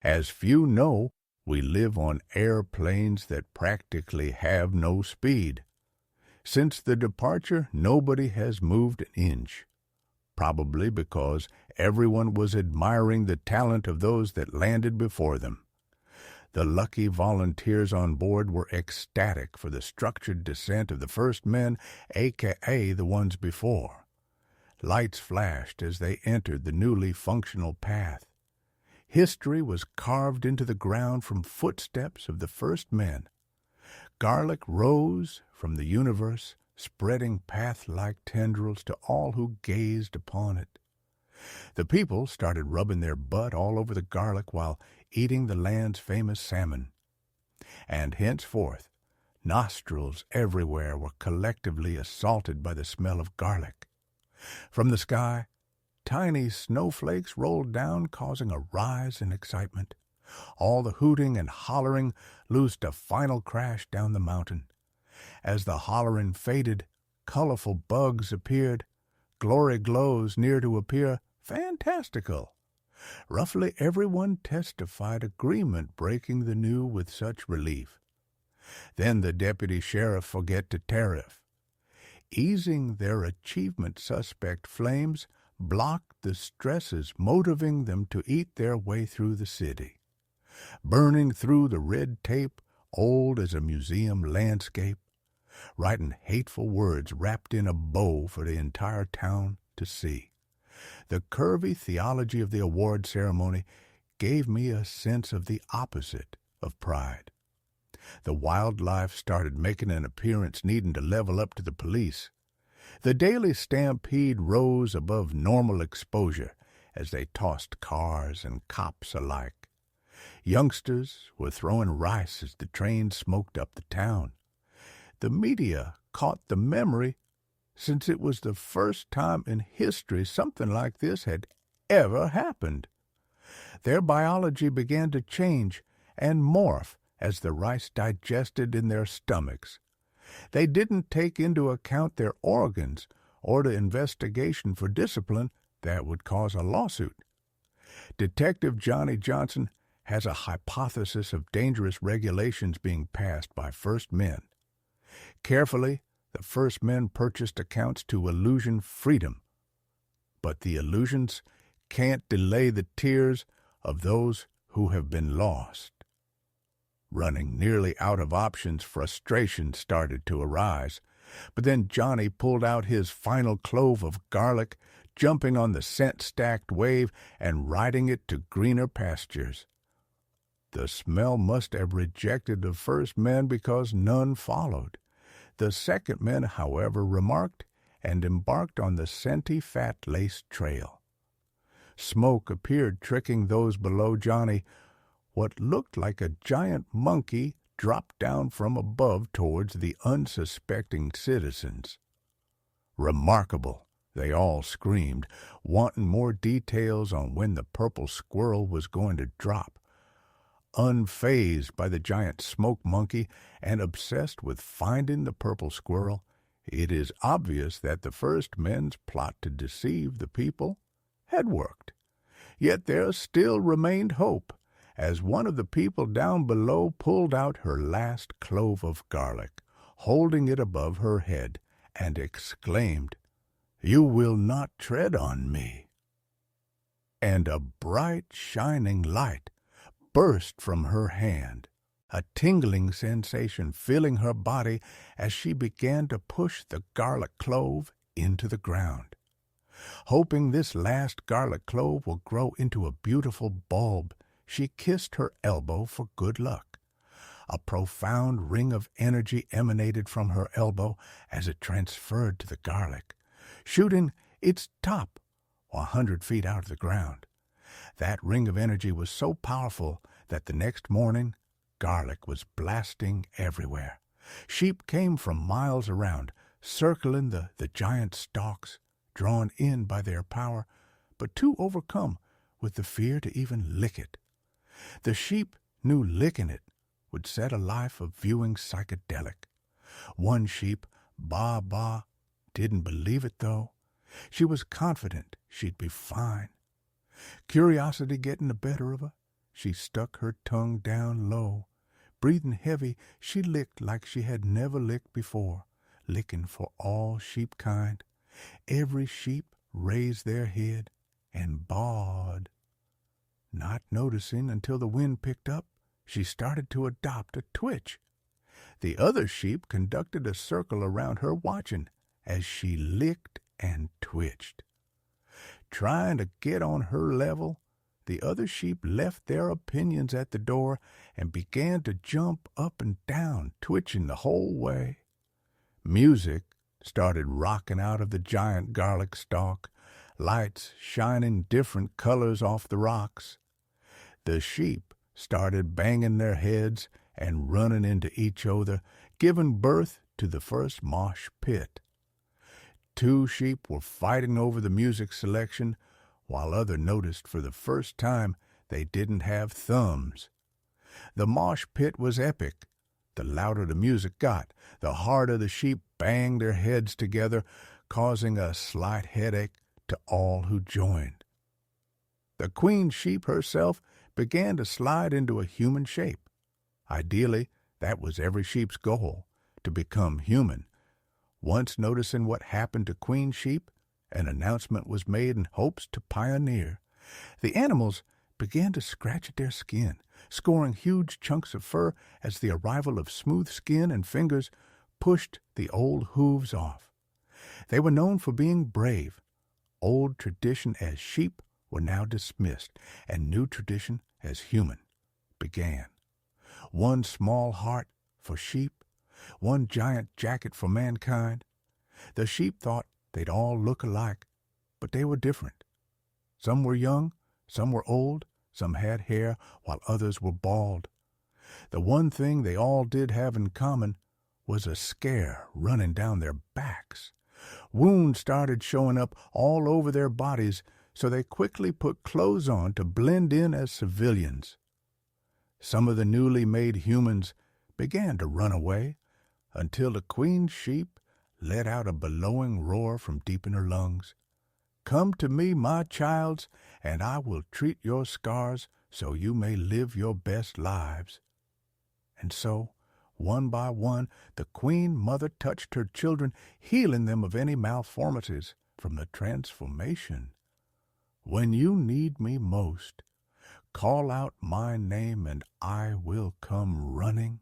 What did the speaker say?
As few know, we live on airplanes that practically have no speed. Since the departure, nobody has moved an inch, probably because everyone was admiring the talent of those that landed before them. The lucky volunteers on board were ecstatic for the structured descent of the first men, a.k.a. the ones before. Lights flashed as they entered the newly functional path. History was carved into the ground from footsteps of the first men. Garlic rose from the universe, spreading path-like tendrils to all who gazed upon it. The people started rubbing their butt all over the garlic while eating the land's famous salmon. And henceforth, nostrils everywhere were collectively assaulted by the smell of garlic. From the sky, tiny snowflakes rolled down, causing a rise in excitement. All the hooting and hollering loosed a final crash down the mountain. As the hollering faded, colorful bugs appeared, glory glows near to appear fantastical. Roughly everyone testified agreement breaking the new with such relief. Then the deputy sheriff forget to tariff. Easing their achievement suspect flames blocked the stresses motivating them to eat their way through the city. Burning through the red tape, old as a museum landscape, writing hateful words wrapped in a bow for the entire town to see. The curvy theology of the award ceremony gave me a sense of the opposite of pride. The wildlife started making an appearance, needing to level up to the police. The daily stampede rose above normal exposure as they tossed cars and cops alike. Youngsters were throwing rice as the train smoked up the town. The media caught the memory, since it was the first time in history something like this had ever happened. Their biology began to change and morph as the rice digested in their stomachs. They didn't take into account their organs or the investigation for discipline that would cause a lawsuit. Detective Johnny Johnson has a hypothesis of dangerous regulations being passed by first men. Carefully, the first men purchased accounts to illusion freedom. But the illusions can't delay the tears of those who have been lost. Running nearly out of options, frustration started to arise. But then Johnny pulled out his final clove of garlic, jumping on the scent-stacked wave and riding it to greener pastures. The smell must have rejected the first men because none followed. The second men, however, remarked and embarked on the scenty, fat-laced trail. Smoke appeared, tricking those below Johnny. What looked like a giant monkey dropped down from above towards the unsuspecting citizens. "Remarkable!" they all screamed, wanting more details on when the purple squirrel was going to drop. Unfazed by the giant smoke monkey and obsessed with finding the purple squirrel, it is obvious that the first men's plot to deceive the people had worked. Yet there still remained hope, as one of the people down below pulled out her last clove of garlic, holding it above her head, and exclaimed, "You will not tread on me." And a bright, shining light burst from her hand, a tingling sensation filling her body as she began to push the garlic clove into the ground. Hoping this last garlic clove will grow into a beautiful bulb, she kissed her elbow for good luck. A profound ring of energy emanated from her elbow as it transferred to the garlic, shooting its top 100 feet out of the ground. That ring of energy was so powerful that the next morning, garlic was blasting everywhere. Sheep came from miles around, circling the giant stalks, drawn in by their power, but too overcome with the fear to even lick it. The sheep knew licking it would set a life of viewing psychedelic. One sheep, Ba Ba, didn't believe it, though. She was confident she'd be fine. Curiosity getting the better of her, she stuck her tongue down low. Breathing heavy, she licked like she had never licked before, licking for all sheep kind. Every sheep raised their head and bawed. Not noticing until the wind picked up, she started to adopt a twitch. The other sheep conducted a circle around her watching as she licked and twitched. Trying to get on her level, the other sheep left their opinions at the door and began to jump up and down, twitching the whole way. Music started rocking out of the giant garlic stalk, lights shining different colors off the rocks. The sheep started banging their heads and running into each other, giving birth to the first mosh pit. 2 sheep were fighting over the music selection, while other noticed for the first time they didn't have thumbs. The mosh pit was epic. The louder the music got, the harder the sheep banged their heads together, causing a slight headache to all who joined. The queen sheep herself began to slide into a human shape. Ideally, that was every sheep's goal, to become human. Once noticing what happened to queen sheep, an announcement was made in hopes to pioneer. The animals began to scratch at their skin, scoring huge chunks of fur as the arrival of smooth skin and fingers pushed the old hooves off. They were known for being brave. Old tradition as sheep were now dismissed, and new tradition as human began. One small heart for sheep, one giant jacket for mankind. The sheep thought they'd all look alike, but they were different. Some were young, some were old, some had hair, while others were bald. The one thing they all did have in common was a scare running down their backs. Wounds started showing up all over their bodies, so they quickly put clothes on to blend in as civilians. Some of the newly made humans began to run away, until the queen sheep let out a bellowing roar from deep in her lungs. "Come to me, my childs, and I will treat your scars so you may live your best lives." And so, one by one, the queen mother touched her children, healing them of any malformities from the transformation. When you need me most, call out my name and I will come running.